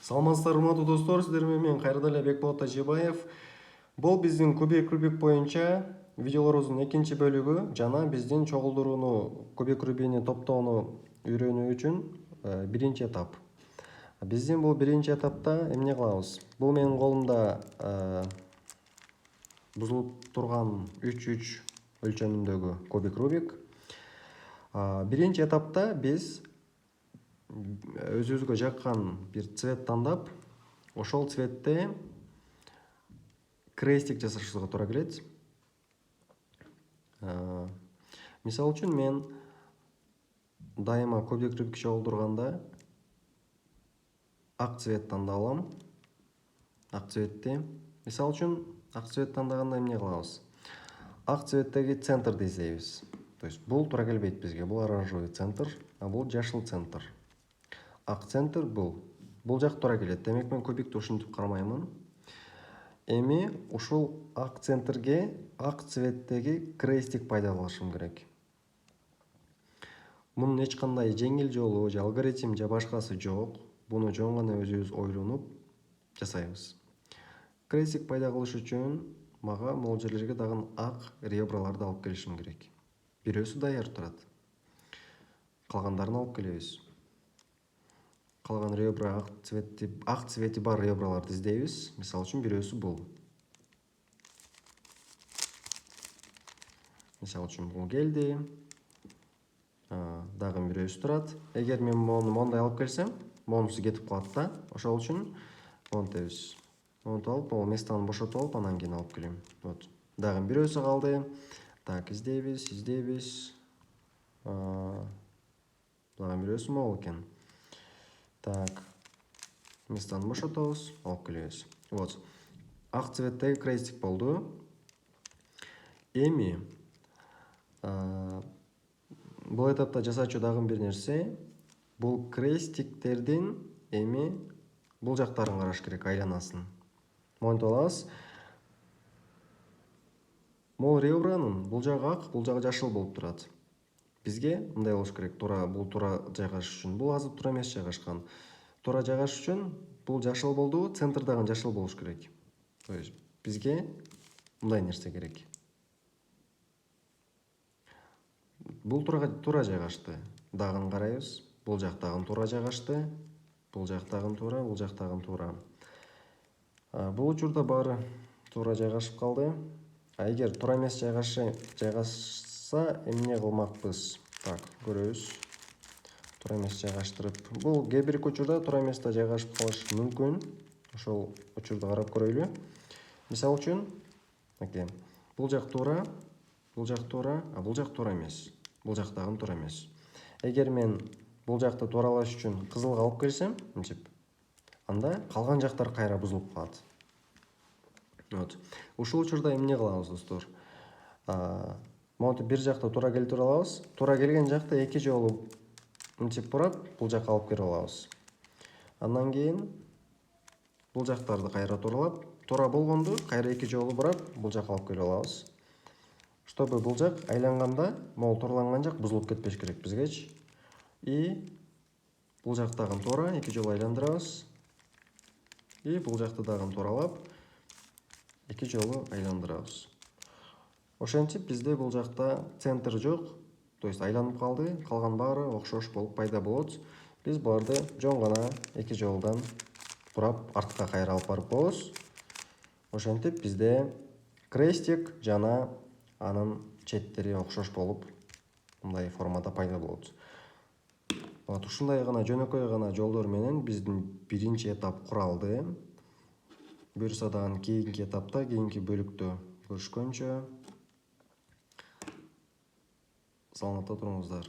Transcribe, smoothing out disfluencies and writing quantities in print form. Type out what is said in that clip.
Саламатсыздарбы урматтуу достор, сиздер менен мен кайрадан эле Бекболот Тажибаев. Бул биздин кубик Рубик боюнча видеолорубуздун экинчи бөлүгү жана биздин чогулдурууну кубик Рубикни топтоону үйрөнүү үчүн биринчи этап. Биздин бул биринчи этапта эмне кылабыз? Бул менин колумда бузулуп турган 3-3 өлчөмүндөгү кубик Рубик. Биринчи этапта биз өзүбүзгө жаккан бир цвет тандап, ошол цветте крестик жасашыбызга туура келет. Мисалы үчүн мен дайыма кубик Рубик чогулдурганда ак цвет тандап алам. Ак цветти. Мисалы үчүн ак цвет тандаганда эмне кылабыз? Ак цветтеги центрди издейбиз. То есть бул туура келбейт бизге. Бул оранжевый центр, а бул жашыл центр. Ак центр бул жак туура келет. Демек мен кубикти ушинтип кармаймын. Эми ушул ак центрге ак цветтеги крестик пайдаланышым керек. Мунун эч кандай жеңил жолу же алгоритм же башкасы жок. Буну жөн гана өзүбүз ойлонуп жасайбыз. Крестик пайда кылыш үчүн мага могул жерлерге дагы ак ребраларды алып келишим керек. Бирөөсү даяр турат. Калгандарын алып келебиз. Калган ребра ак цвети бар ребраларды издейбиз. Мисалы үчүн бирөөсү бул. Мисалы үчүн бул келди. Дагы бирөөсү турат. Эгер мен мону мондай алып келсем, монусу кетип калат да. Ошол үчүн монтебиз. Монтуп алып, могул местаны бошотуп алып, анан кийин алып келем. Вот. Дагы бирөөсү калды. Так, издейбиз. Дагы бирөөсү могул экен. Так, местаны бошотобуз, алып келебиз. Вот. Ак цветтеги крестик болду. Эми бул этапта жасачу дагы бир нерсе. Бул крестиктердин эми бул жактарын караш керек, айланасын. Монтип алабыз. Могул ребранын бул жагы ак, бул жагы жашыл болуп турат. Бизге мындай болуш керек. Бул туура жайгашыш үчүн. Бул азыр туура эмес жайгашкан. Туура жайгашыш үчүн бул жашыл болду, центрдагы жашыл болуш керек. То есть бизге мындай нерсе керек. Бул туура жайгашты. Дагын карайбыз. Бул жактагы туура жайгашты. Бул жактагы туура, бул жактагы туура. Бул учурда баары туура жайгашып калды. Эгер туура эмес жайгашса, эмне кылмакпыз? Так, көрөбүз. Туура эмес жайгаштырып. Бул кээ бир учурда туура эмес да жайгашып калышы мүмкүн. Ошол учурда карап көрөйлү. Мисалы үчүн, бул жак туура, бул жак туура, а бул жак туура эмес. Бул жактагы туура эмес. Эгер мен бул жакты тууралаш үчүн кызылга алып келсем, мынтип, анда калган жактар кайра бузулуп калат. Вот. Ушул учурда эмне кылабыз, достор? Монтип бир жакты туура келтире алабыз. Туура келген жакты эки жолу мынтип бурап, бул жакка алып келип алабыз. Андан кийин бул жактарды кайра тууралап, туура болгонду кайра эки жолу бурап, бул жакка алып келип алабыз. Чтобы бул жак айланганда, могул туураланган жак бузулуп кетпеш керек бизгечи. И бул жактагы туура, эки жолу айландырабыз. И бул жакты дагы тууралап, эки жолу айландырабыз. Ошентип бизде бул жакта центр жок, то есть айланып калды, калган баары окшош болуп пайда болот. Биз буларды жөн гана эки жолдан бурап, артка кайра алып барып коебуз. Ошентип бизде крестик жана анын четтери окшош болуп, мындай формада пайда болот. Вот, ушундай гана жөнөкөй гана жолдор менен биздин биринчи этап куралды. Буюрса дагы кийинки этапта, кийинки бөлүктө көрүшкөнчө саламатта туруңуздар.